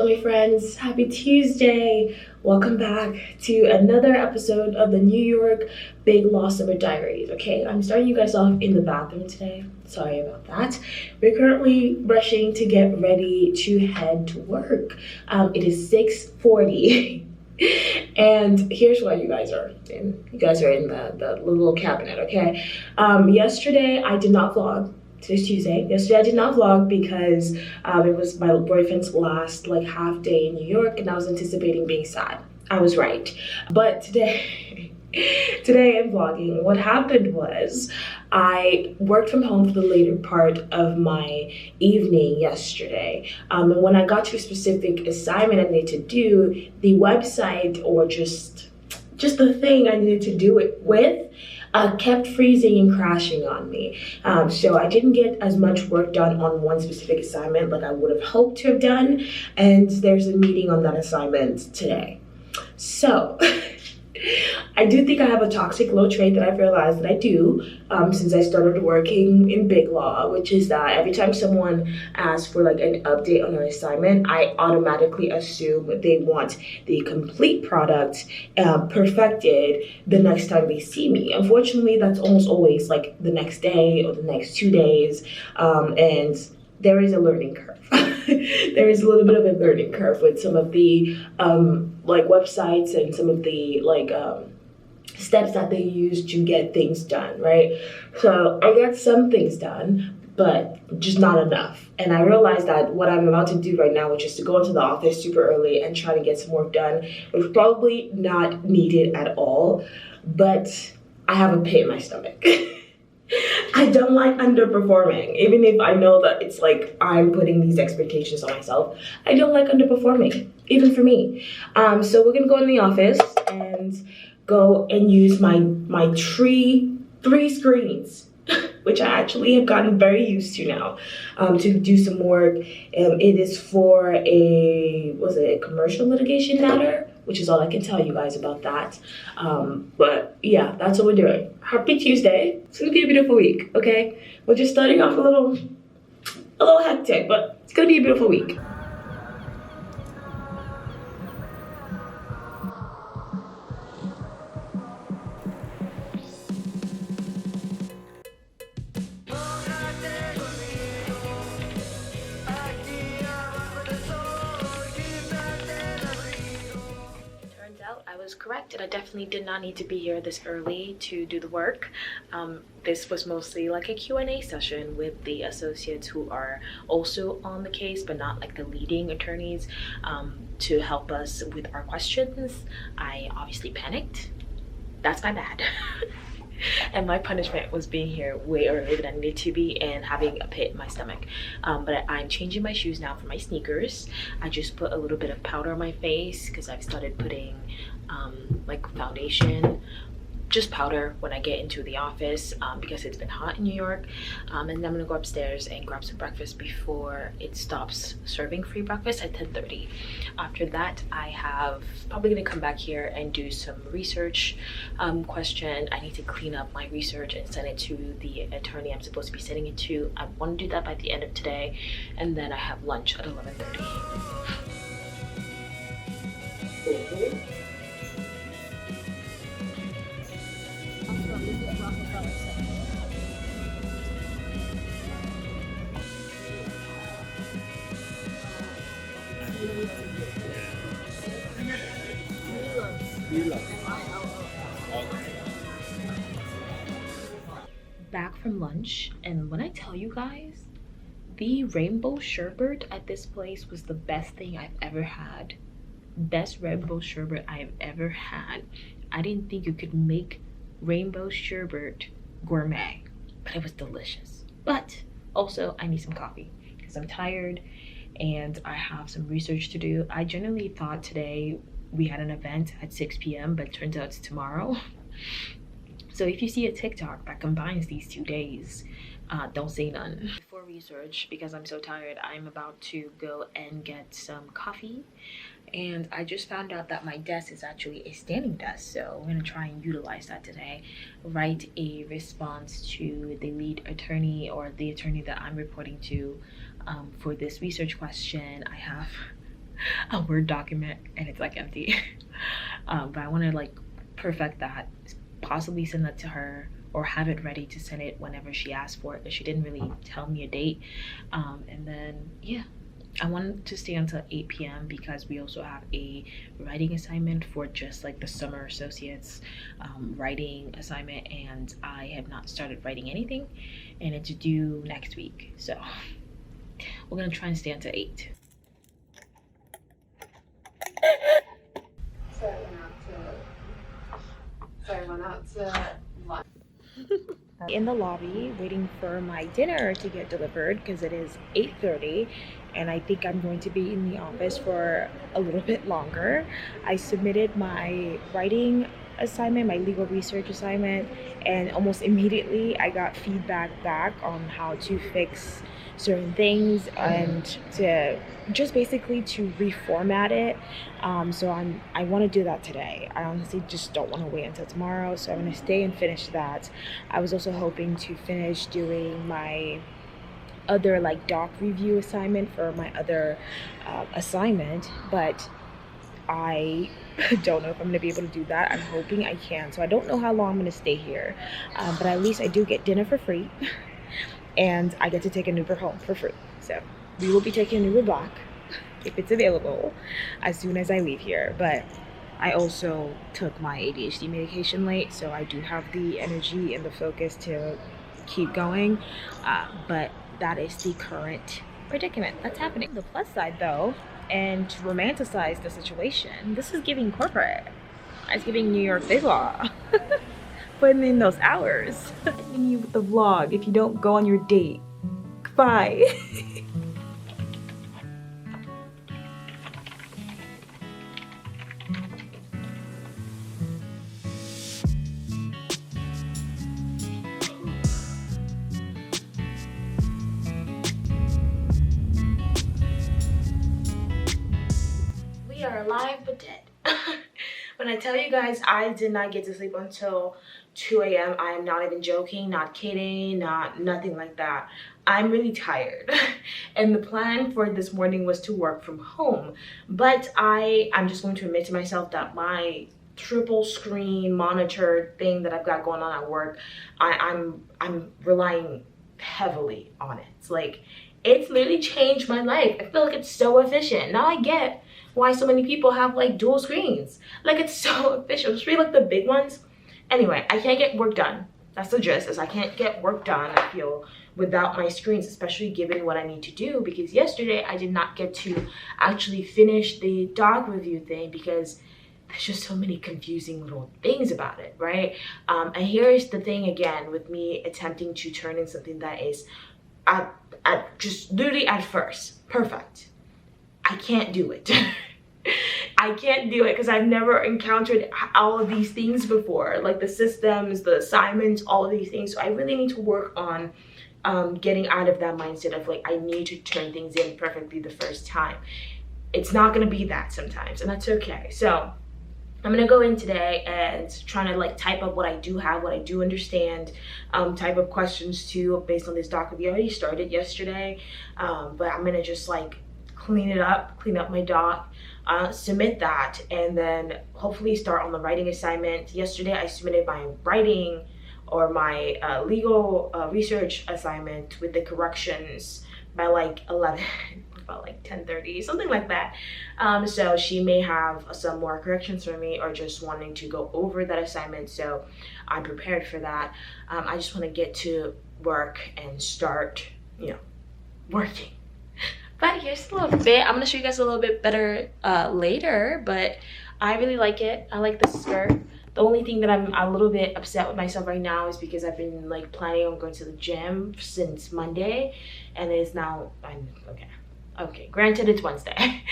Hello my friends, happy Tuesday. Welcome back to another episode of the New York BIGLAW SUMMER DIARIES. Okay, I'm starting you guys off in the bathroom today. Sorry about that. We're currently rushing to get ready to head to work. It is 6:40 and here's why you guys are in. You guys are in the little cabinet, okay? Yesterday I did not vlog. Today's Tuesday. Yesterday I did not vlog because it was my boyfriend's last half day in New York and I was anticipating being sad. I was right. But today I'm vlogging. What happened was I worked from home for the later part of my evening yesterday. And when I got to a specific assignment I needed to do, the website or just the thing I needed to do it with kept freezing and crashing on me. So I didn't get as much work done on one specific assignment like I would have hoped to have done. And there's a meeting on that assignment today. So I do think I have a toxic low trait that I've realized that I do since I started working in BIGLAW, which is that every time someone asks for an update on their assignment, I automatically assume they want the complete product perfected the next time they see me. Unfortunately, that's almost always the next day or the next 2 days, and there is a learning curve. There is a little bit of a learning curve with some of the websites and some of the steps that they use to get things done, right? So I got some things done, but just not enough. And I realized that what I'm about to do right now, which is to go into the office super early and try to get some work done, was probably not needed at all, but I have a pit in my stomach. I don't like underperforming, even if I know that it's I'm putting these expectations on myself. I don't like underperforming, even for me. So we're gonna go in the office and go and use my three screens, which I actually have gotten very used to now, to do some work. It is for a commercial litigation matter, which is all I can tell you guys about that. But yeah, that's what we're doing. Happy Tuesday. It's gonna be a beautiful week, okay? We're just starting off a little hectic, but it's gonna be a beautiful week. I was correct, and I definitely did not need to be here this early to do the work. This was mostly a Q&A session with the associates who are also on the case but not the leading attorneys, to help us with our questions. I obviously panicked. That's my bad. And my punishment was being here way earlier than I needed to be and having a pit in my stomach. But I'm changing my shoes now for my sneakers. I just put a little bit of powder on my face because I've started putting foundation, just powder when I get into the office, because it's been hot in New York. And then I'm gonna go upstairs and grab some breakfast before it stops serving free breakfast at 10:30. After that, I have probably gonna come back here and do some research question. I need to clean up my research and send it to the attorney I'm supposed to be sending it to. I want to do that by the end of today, and then I have lunch at 11:30. Back from lunch, and when I tell you guys, the rainbow sherbet at this place was the best thing I've ever had. Best rainbow sherbet I've ever had. I didn't think you could make rainbow sherbet gourmet, but it was delicious. But also I need some coffee because I'm tired and I have some research to do. I generally thought today we had an event at 6 p.m. but it turns out it's tomorrow. So if you see a TikTok that combines these 2 days, don't say none. For research, because I'm so tired, I'm about to go and get some coffee. And I just found out that my desk is actually a standing desk, so I'm gonna try and utilize that today. Write a response to the lead attorney or the attorney that I'm reporting to for this research question. a Word document and it's like empty. But I want to like perfect that, possibly send that to her or have it ready to send it whenever she asks for it, but she didn't really tell me a date. And then yeah, I wanted to stay until 8 p.m. because we also have a writing assignment for just like the summer associates writing assignment, and I have not started writing anything and it's due next week, so we're gonna try and stay until 8. So I went out to lunch. In the lobby waiting for my dinner to get delivered because it is 8:30 and I think I'm going to be in the office for a little bit longer. I submitted my writing assignment, my legal research assignment, and almost immediately I got feedback back on how to fix certain things and to just basically to reformat it. So I want to do that today. I honestly just don't want to wait until tomorrow, so I'm going to stay and finish that. I was also hoping to finish doing my other like doc review assignment for my other assignment, but I don't know if I'm going to be able to do that. I'm hoping I can. So I don't know how long I'm going to stay here, but at least I do get dinner for free and I get to take an Uber home for free. So we will be taking an Uber back if it's available as soon as I leave here. But I also took my ADHD medication late, so I do have the energy and the focus to keep going, but that is the current predicament that's happening. The plus side though, and to romanticize the situation, this is giving corporate. It's giving New York Big Law. Putting in those hours. Ending you with the vlog if you don't go on your date. Bye. We are alive but dead. When I tell you guys I did not get to sleep until 2 a.m. I am not even joking, not kidding, nothing like that. I'm really tired. And the plan for this morning was to work from home, but I'm just going to admit to myself that my triple screen monitor thing that I've got going on at work, I'm relying heavily on it. It's like, it's literally changed my life. I feel like it's so efficient. Now I get why so many people have like dual screens. Like, it's so efficient, especially like the big ones. Anyway, I can't get work done. That's the gist, is I can't get work done, I feel, without my screens, especially given what I need to do, because yesterday I did not get to actually finish the doc review thing because there's just so many confusing little things about it, right? And here's the thing again with me attempting to turn in something that is at just literally at first perfect. I can't do it. I can't do it because I've never encountered all of these things before, like the systems, the assignments, all of these things. So I really need to work on getting out of that mindset of like, I need to turn things in perfectly the first time. It's not going to be that sometimes, and that's okay. So I'm going to go in today and trying to like type up what I do have, what I do understand, type of questions too based on this doc review. I already started yesterday, but I'm going to just like clean up my doc, submit that, and then hopefully start on the writing assignment. Yesterday I submitted my writing or my legal research assignment with the corrections by like 11, about like 10:30, something like that. So she may have some more corrections for me or just wanting to go over that assignment, so I'm prepared for that. I just want to get to work and start, working. But here's a little bit. I'm gonna show you guys a little bit better later, but I really like it. I like the skirt. The only thing that I'm a little bit upset with myself right now is because I've been like planning on going to the gym since Monday, and it's now, okay, granted it's Wednesday,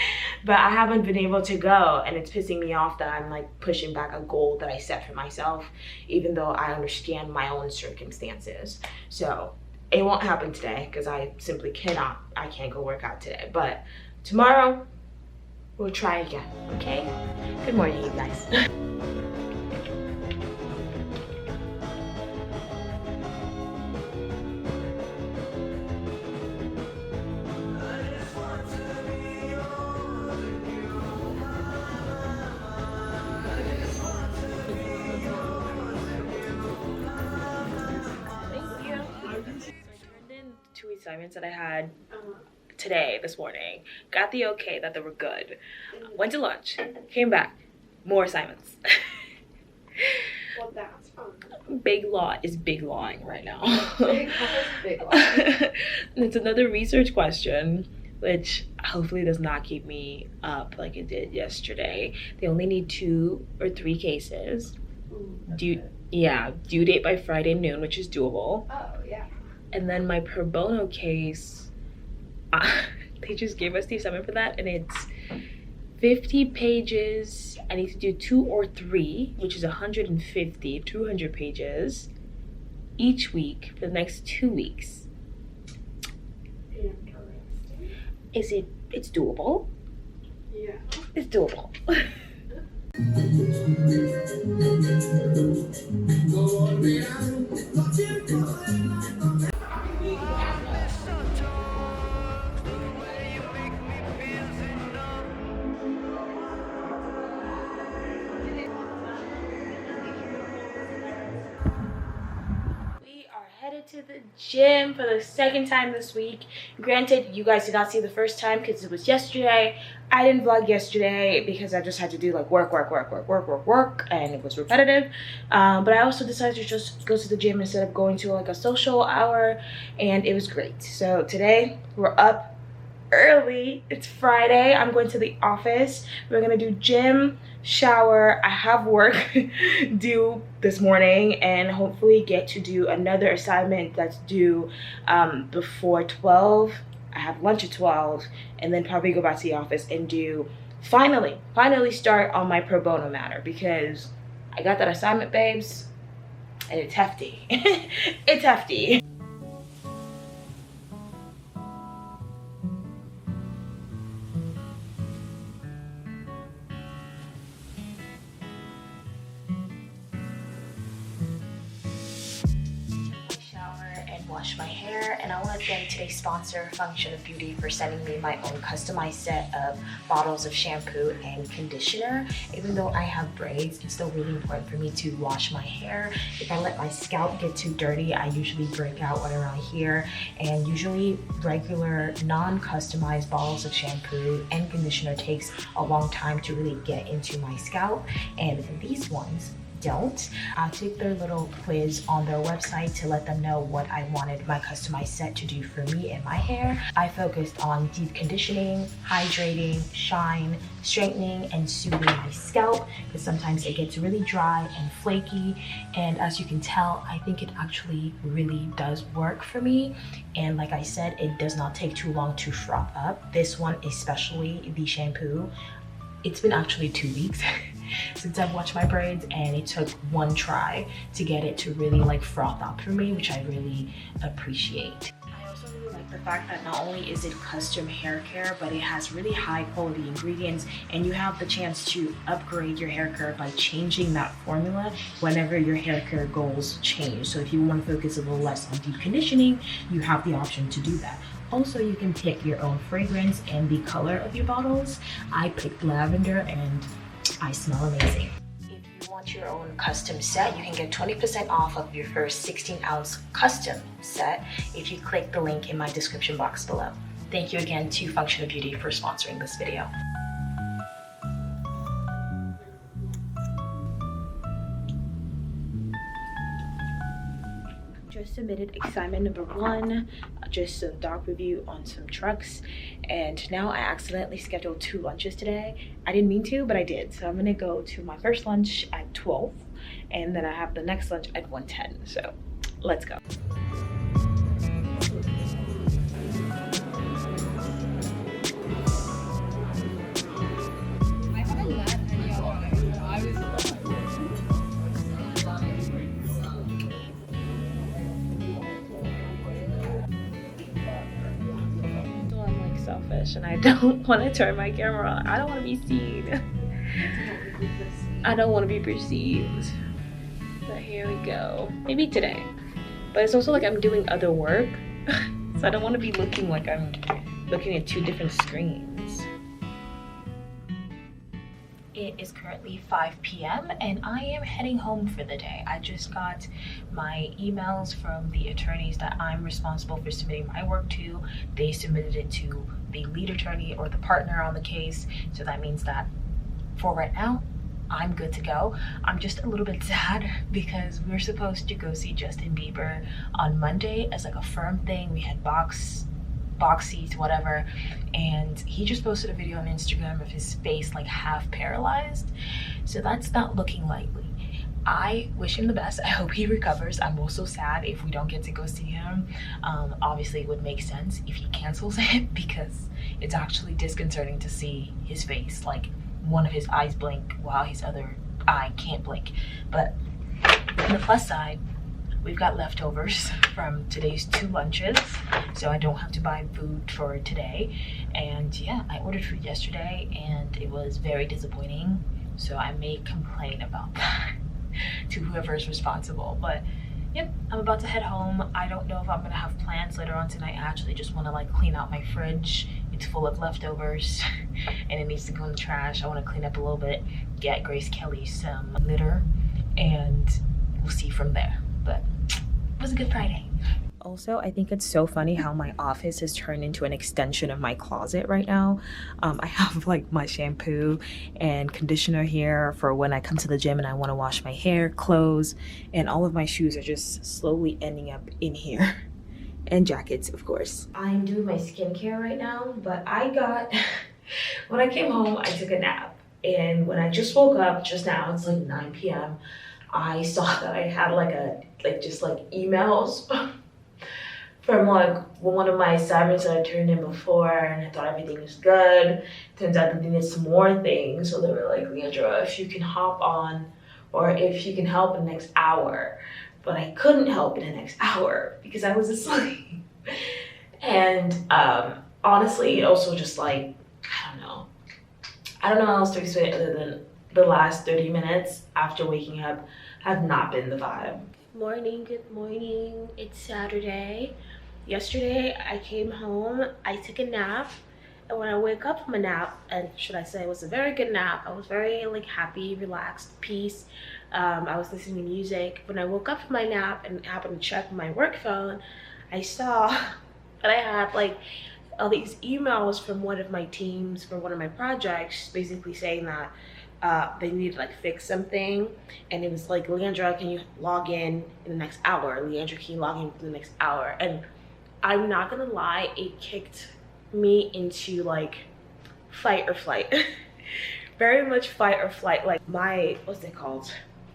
but I haven't been able to go, and it's pissing me off that I'm like pushing back a goal that I set for myself, even though I understand my own circumstances. So it won't happen today because I simply cannot. I can't go work out today, but tomorrow we'll try again, okay? Good morning, you guys. assignments that I had today, this morning. Got the okay that they were good. Went to lunch, came back, more assignments. Well, that's fun. Big law is big lawing right now. Big law. It's another research question, which hopefully does not keep me up like it did yesterday. They only need 2 or 3 cases. Due date by Friday noon, which is doable. Oh, yeah. And then my pro bono case, they just gave us the assignment for that, and it's 50 pages. I need to do 2 or 3, which is 150, 200 pages each week for the next 2 weeks. Interesting. It's doable. Yeah. It's doable. Headed to the gym for the second time this week. Granted, you guys did not see the first time because it was yesterday. I didn't vlog yesterday because I just had to do like work, and it was repetitive. But I also decided to just go to the gym instead of going to like a social hour, and it was great. So today we're up early. It's Friday. I'm going to the office. We're gonna do gym, shower. I have work due this morning, and hopefully get to do another assignment that's due before 12. I have lunch at 12, and then probably go back to the office and do finally start on my pro bono matter, because I got that assignment, babes, and it's hefty. It's hefty. Wash my hair, and I want to thank today's sponsor, Function of Beauty, for sending me my own customized set of bottles of shampoo and conditioner. Even though I have braids, it's still really important for me to wash my hair. If I let my scalp get too dirty, I usually break out right around here, and usually regular non-customized bottles of shampoo and conditioner takes a long time to really get into my scalp, and these ones don't. I took their little quiz on their website to let them know what I wanted my customized set to do for me and my hair. I focused on deep conditioning, hydrating, shine, straightening, and soothing my scalp, because sometimes it gets really dry and flaky, and as you can tell, I think it actually really does work for me. And like I said, it does not take too long to froth up. This one, especially the shampoo, it's been actually 2 weeks since I've washed my braids, and it took 1 try to get it to really like froth up for me, which I really appreciate. I also really like the fact that not only is it custom hair care, but it has really high quality ingredients, and you have the chance to upgrade your hair care by changing that formula whenever your hair care goals change. So if you want to focus a little less on deep conditioning, you have the option to do that. Also, you can pick your own fragrance and the color of your bottles. I picked lavender, and I smell amazing. If you want your own custom set, you can get 20% off of your first 16-ounce custom set if you click the link in my description box below. Thank you again to Function of Beauty for sponsoring this video. Just submitted assignment number 1, just a doc review on some trucks, and now I accidentally scheduled 2 lunches today. I didn't mean to, but I did. So I'm gonna go to my first lunch at 12, and then I have the next lunch at 1:10. So let's go. And I don't want to turn my camera on. I don't want to be seen. I don't want to be perceived. But here we go. Maybe today. But it's also like I'm doing other work. So I don't want to be looking like I'm looking at 2 different screens. It is currently 5 p.m. and I am heading home for the day. I just got my emails from the attorneys that I'm responsible for submitting my work to. They submitted it to the lead attorney or the partner on the case. So that means that for right now, I'm good to go. I'm just a little bit sad because we were supposed to go see Justin Bieber on Monday as like a firm thing. We had box seats, whatever, and he just posted a video on Instagram of his face like half paralyzed, so that's not looking likely. I wish him the best. I hope he recovers. I'm also sad if we don't get to go see him. Obviously it would make sense if he cancels it because it's actually disconcerting to see his face, like one of his eyes blink while his other eye can't blink. But on the plus side, we've got leftovers from today's 2 lunches, so I don't have to buy food for today. And yeah, I ordered food yesterday and it was very disappointing, so I may complain about that to whoever's responsible. But yep, I'm about to head home. I don't know if I'm gonna have plans later on tonight. I actually just want to like clean out my fridge. It's full of leftovers and it needs to go in the trash. I want to clean up a little bit, get Grace Kelly some litter, and we'll see from there. But it was a good Friday. Also, I think it's so funny how my office has turned into an extension of my closet right now. I have like my shampoo and conditioner here for when I come to the gym and I want to wash my hair, clothes, and all of my shoes are just slowly ending up in here. And jackets, of course. I'm doing my skincare right now, but when I came home, I took a nap. And when I just woke up just now, it's like 9 p.m. I saw that I had emails from like one of my assignments that I turned in before, and I thought everything was good. Turns out that they needed some more things. So they were like, Leandra, if you can hop on or if you can help in the next hour. But I couldn't help in the next hour because I was asleep. And honestly, also just like, I don't know how else to explain it other than the last 30 minutes after waking up have not been the vibe. Good morning. It's Saturday. Yesterday I came home, I took a nap, and when I wake up from a nap, and should I say it was a very good nap, I was very like happy, relaxed, peace. I was listening to music. When I woke up from my nap and happened to check my work phone, I saw that I had like all these emails from one of my teams for one of my projects, basically saying that they needed to like fix something, and it was like, Leandra, can you log in the next hour? Leandra, can you log in the next hour? And I'm not gonna lie, it kicked me into like fight or flight. Very much fight or flight, like my, what's it called?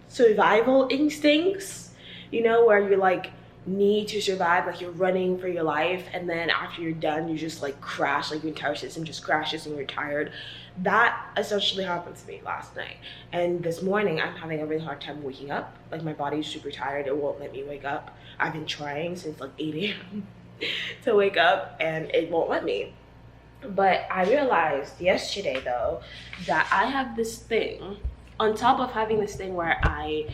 Survival instincts, you know, where you like need to survive, like you're running for your life, and then after you're done you just like crash, like your entire system just crashes and you're tired. That essentially happened to me last night, and this morning I'm having a really hard time waking up. Like my body's super tired, it won't let me wake up. I've been trying since like 8 a.m. to wake up and it won't let me. But I realized yesterday though that I have this thing on top of having this thing where I'm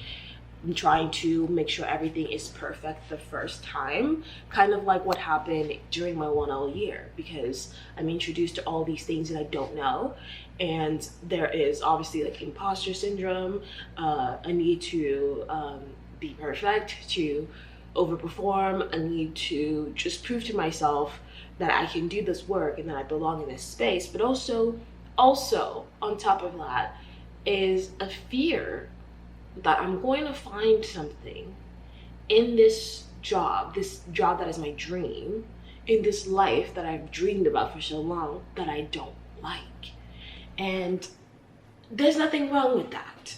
trying to make sure everything is perfect the first time, kind of like what happened during my 1L year, because I'm introduced to all these things that I don't know, and there is obviously like imposter syndrome, a need to be perfect, to overperform, a need to just prove to myself that I can do this work and that I belong in this space. But also on top of that is a fear that I'm going to find something in this job that is my dream, in this life that I've dreamed about for so long, that I don't like. And there's nothing wrong with that.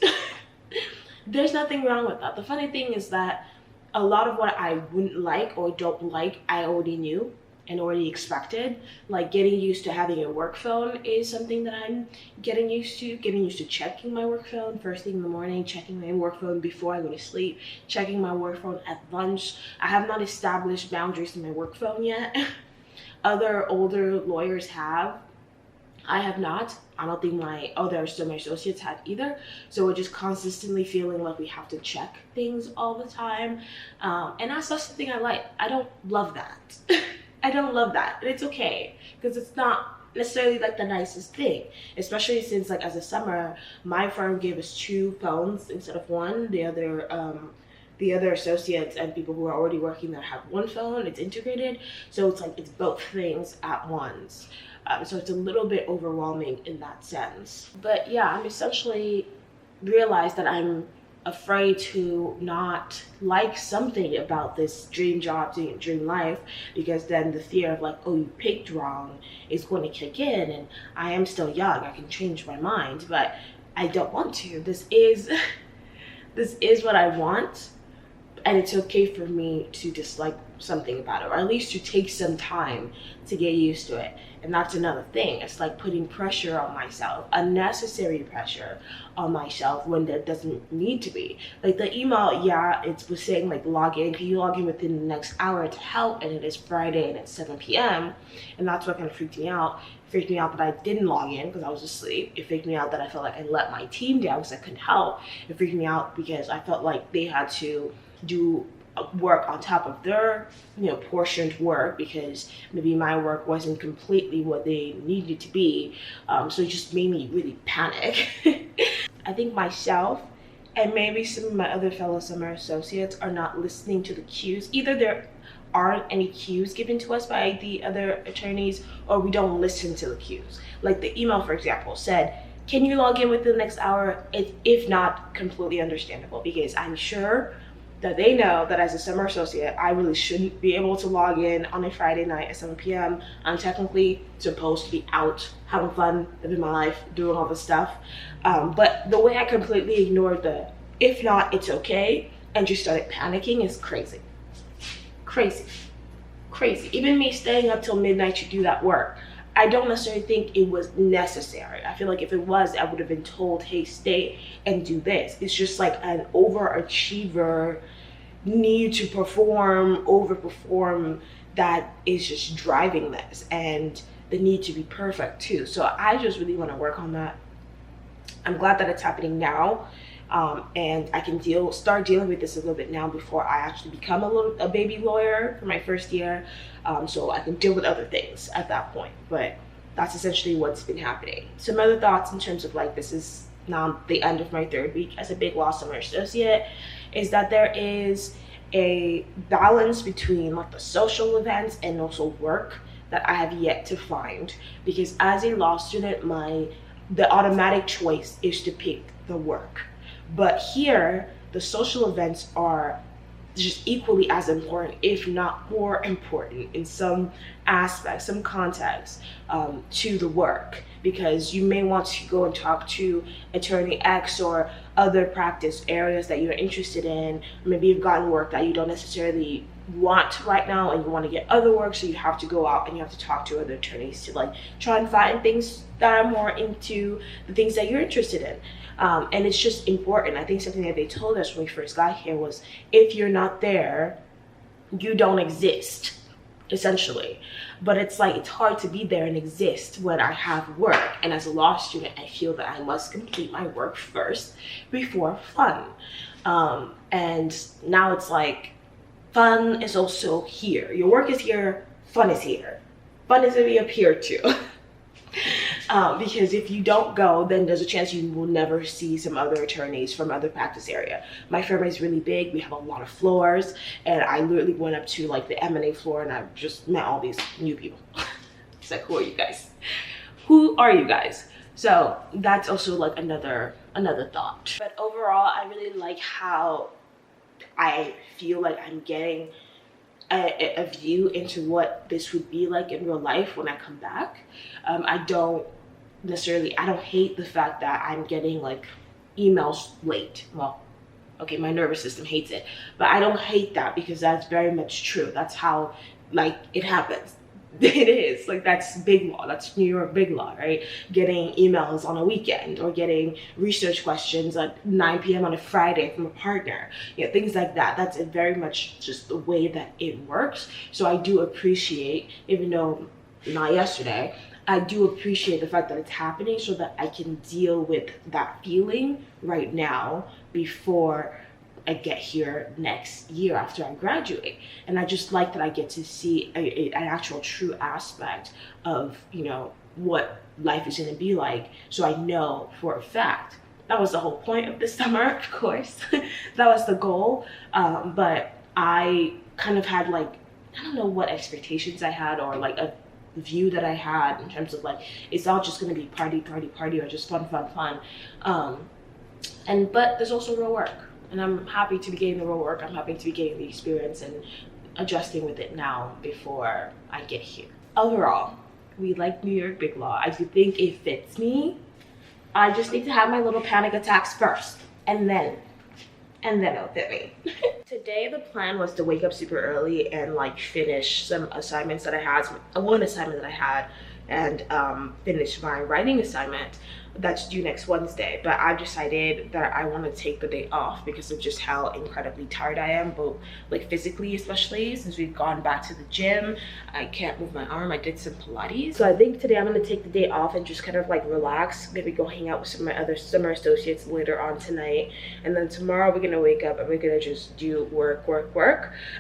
There's nothing wrong with that. The funny thing is that a lot of what I wouldn't like or don't like, I already knew and already expected. Like getting used to having a work phone is something that I'm getting used to checking my work phone first thing in the morning, checking my work phone before I go to sleep, checking my work phone at lunch. I have not established boundaries in my work phone yet. Other older lawyers have. I have not. I don't think my associates have either. So we're just consistently feeling like we have to check things all the time. And that's not something I like. I don't love that. I don't love that. And it's okay, because it's not necessarily like the nicest thing, especially since like as a summer, my firm gave us 2 phones instead of 1. The other associates and people who are already working there have 1 phone. It's integrated, so it's like it's both things at once. So it's a little bit overwhelming in that sense. But yeah, I'm essentially realized that I'm afraid to not like something about this dream job, dream life, because then the fear of like, oh, you picked wrong is going to kick in, and I am still young, I can change my mind, but I don't want to. This is what I want, and it's okay for me to dislike something about it, or at least to take some time to get used to it. And that's another thing. It's like putting pressure on myself, unnecessary pressure on myself when there doesn't need to be. Like the email, yeah, it was saying like log in. Can you log in within the next hour to help? And it is Friday and it's 7 p.m. And that's what kind of freaked me out. It freaked me out that I didn't log in because I was asleep. It freaked me out that I felt like I let my team down because I couldn't help. It freaked me out because I felt like they had to do work on top of their portioned work because maybe my work wasn't completely what they needed to be. So it just made me really panic. I think myself and maybe some of my other fellow summer associates are not listening to the cues. Either there aren't any cues given to us by the other attorneys, or we don't listen to the cues. Like the email, for example, said, can you log in within the next hour? If not, completely understandable, because I'm sure that they know that as a summer associate, I really shouldn't be able to log in on a Friday night at 7 p.m. I'm technically supposed to be out having fun, living my life, doing all this stuff. But the way I completely ignored the, if not, it's okay, and just started panicking is crazy. Crazy. Crazy. Even me staying up till midnight to do that work, I don't necessarily think it was necessary. I feel like if it was, I would have been told, hey, stay and do this. It's just like an overachiever need to perform, overperform, that is just driving this, and the need to be perfect too. So I just really want to work on that. I'm glad that it's happening now. And I can start dealing with this a little bit now before I actually become a baby lawyer for my first year. So I can deal with other things at that point. But that's essentially what's been happening. Some other thoughts in terms of like, this is now the end of my 3rd week as a Big Law Summer associate, is that there is a balance between like the social events and also work that I have yet to find. Because as a law student, the automatic choice is to pick the work. But here, the social events are just equally as important, if not more important in some aspects, some context, to the work. Because you may want to go and talk to attorney X or other practice areas that you're interested in. Maybe you've gotten work that you don't necessarily want right now and you want to get other work, so you have to go out and you have to talk to other attorneys to like try and find things that are more into the things that you're interested in. And it's just important. I think something that they told us when we first got here was, if you're not there, you don't exist, essentially. But it's like, it's hard to be there and exist when I have work. And as a law student, I feel that I must complete my work first before fun. And now it's like, fun is also here. Your work is here, fun is here. Fun is gonna be up here too. Because if you don't go, then there's a chance you will never see some other attorneys from other practice area. My firm is really big. We have a lot of floors, and I literally went up to like the M&A floor and I just met all these new people. It's like, who are you guys? Who are you guys? So that's also like another thought. But overall, I really like how I feel like I'm getting a view into what this would be like in real life when I come back. I don't hate the fact that I'm getting like emails late. Well, okay, my nervous system hates it, but I don't hate that because that's very much true. That's how like it happens. It is like, that's big law. That's New York big law, right? Getting emails on a weekend or getting research questions at 9 p.m. on a Friday from a partner, things like that. That's very much just the way that it works. So I do appreciate, even though not yesterday, I do appreciate the fact that it's happening so that I can deal with that feeling right now before I get here next year after I graduate. And I just like that I get to see an actual true aspect of, what life is going to be like, so I know for a fact. That was the whole point of this summer, of course. That was the goal. But I kind of had like, I don't know what expectations I had, or like a view that I had in terms of like, it's all just going to be party, or just fun. But there's also real work, and I'm happy to be getting the real work. I'm happy to be getting the experience and adjusting with it now before I get here. Overall, we like New York Big Law. I do think it fits me. I just need to have my little panic attacks first, and then it'll fit me. Today the plan was to wake up super early and like finish some assignments that I had, one assignment that I had, and finish my writing assignment that's due next Wednesday. But I've decided that I want to take the day off because of just how incredibly tired I am, both like physically, especially since we've gone back to the gym. I can't move my arm. I did some Pilates. So I think today I'm going to take the day off and just kind of like relax, maybe go hang out with some of my other summer associates later on tonight. And then tomorrow we're going to wake up and we're going to just do work.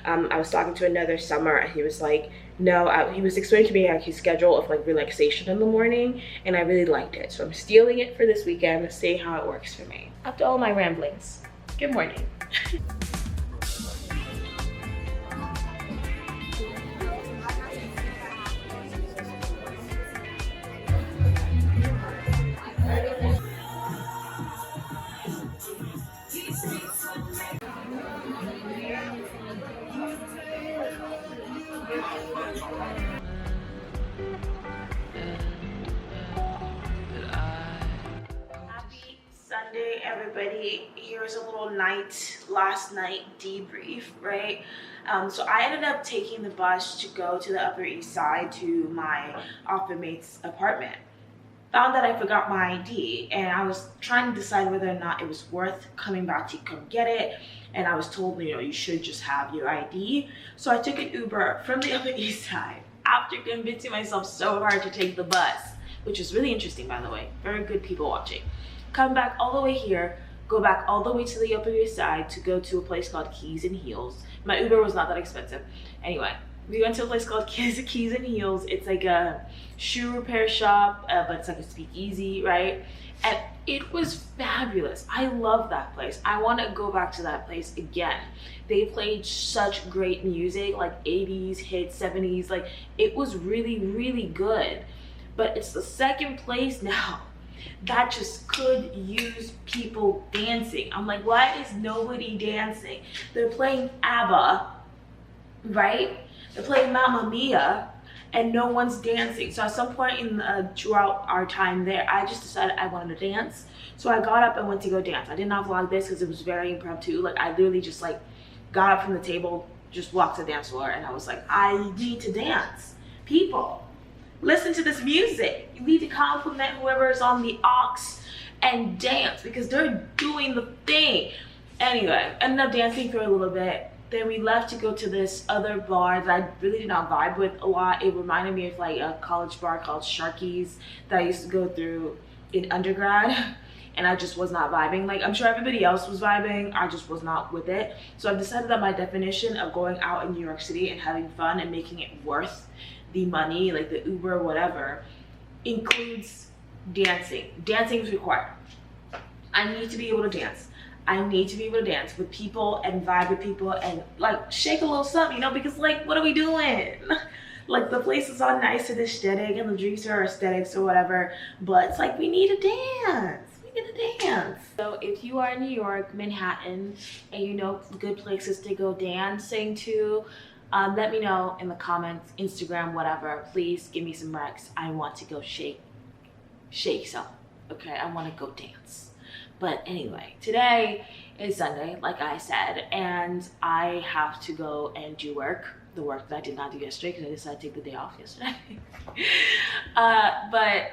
I was talking to another summer and he was like, no, he was explaining to me like his schedule of like relaxation in the morning, and I really liked it. So I'm stealing it for this weekend to see how it works for me. After all my ramblings, good morning. Happy Sunday, everybody. Here's a little last night debrief, right? So I ended up taking the bus to go to the Upper East Side to my office mate's apartment. Found that I forgot my ID, and I was trying to decide whether or not it was worth coming back to come get it. And I was told, you should just have your ID. So I took an Uber from the Upper East Side after convincing myself so hard to take the bus, which was really interesting, by the way. Very good people watching. Come back all the way here, go back all the way to the Upper East Side to go to a place called Keys and Heels. My Uber was not that expensive. Anyway, we went to a place called Keys and Heels. It's like a shoe repair shop, but it's like a speakeasy, right? And it was fabulous. I love that place. I want to go back to that place again. They played such great music, like 80s hits, 70s. Like, it was really, really good. But it's the second place now that just could use people dancing. I'm like, why is nobody dancing? They're playing ABBA, right? They're playing Mamma Mia, and no one's dancing. So at some point throughout our time there, I just decided I wanted to dance. So I got up and went to go dance. I did not vlog this because it was very impromptu. Like, I literally just like got up from the table, just walked to the dance floor, and I was like, I need to dance. People, listen to this music. You need to compliment whoever is on the aux and dance because they're doing the thing. Anyway, ended up dancing for a little bit. Then we left to go to this other bar that I really did not vibe with a lot. It reminded me of like a college bar called Sharky's that I used to go through in undergrad. And I just was not vibing. Like, I'm sure everybody else was vibing, I just was not with it. So I've decided that my definition of going out in New York City and having fun and making it worth the money, like the Uber, whatever, includes dancing. Dancing is required. I need to be able to dance. I need to be able to dance with people and vibe with people and like shake a little something, because like, what are we doing? Like, the place is all nice and aesthetic and the drinks are aesthetics or whatever, but it's like, we need to dance. We need to dance. So if you are in New York, Manhattan, and you know good places to go dancing to, let me know in the comments, Instagram, whatever. Please give me some recs. I want to go shake some, okay? I want to go dance. But anyway, today is Sunday, like I said, and I have to go and do work. The work that I did not do yesterday because I decided to take the day off yesterday. But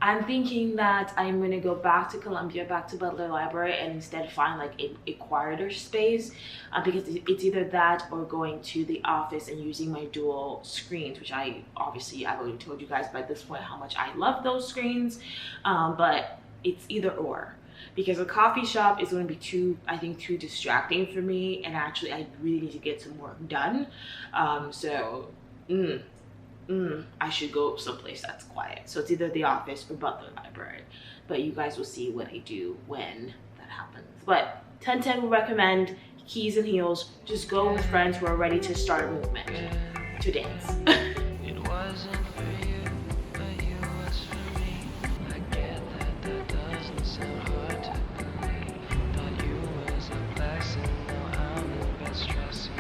I'm thinking that I'm gonna go back to Columbia, back to Butler Library, and instead find like a quieter space because it's either that or going to the office and using my dual screens, which I've already told you guys by this point how much I love those screens, but it's either or. Because a coffee shop is going to be too distracting for me, and actually I really need to get some work done. I should go someplace that's quiet. So it's either the office or Butler Library. But you guys will see what I do when that happens. But 10-10 will recommend keys and heels. Just go with friends who are ready to start a movement to dance. It wasn't for you, but you was for me. I get that doesn't sound hard to believe. Thought you was a blessing, now I'm the best stressing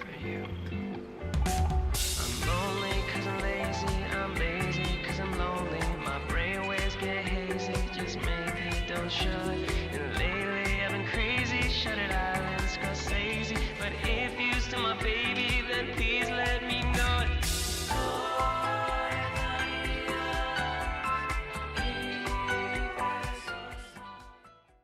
for you. I'm lonely cause I'm lazy cause I'm lonely. My brain waves get hazy, just maybe don't shut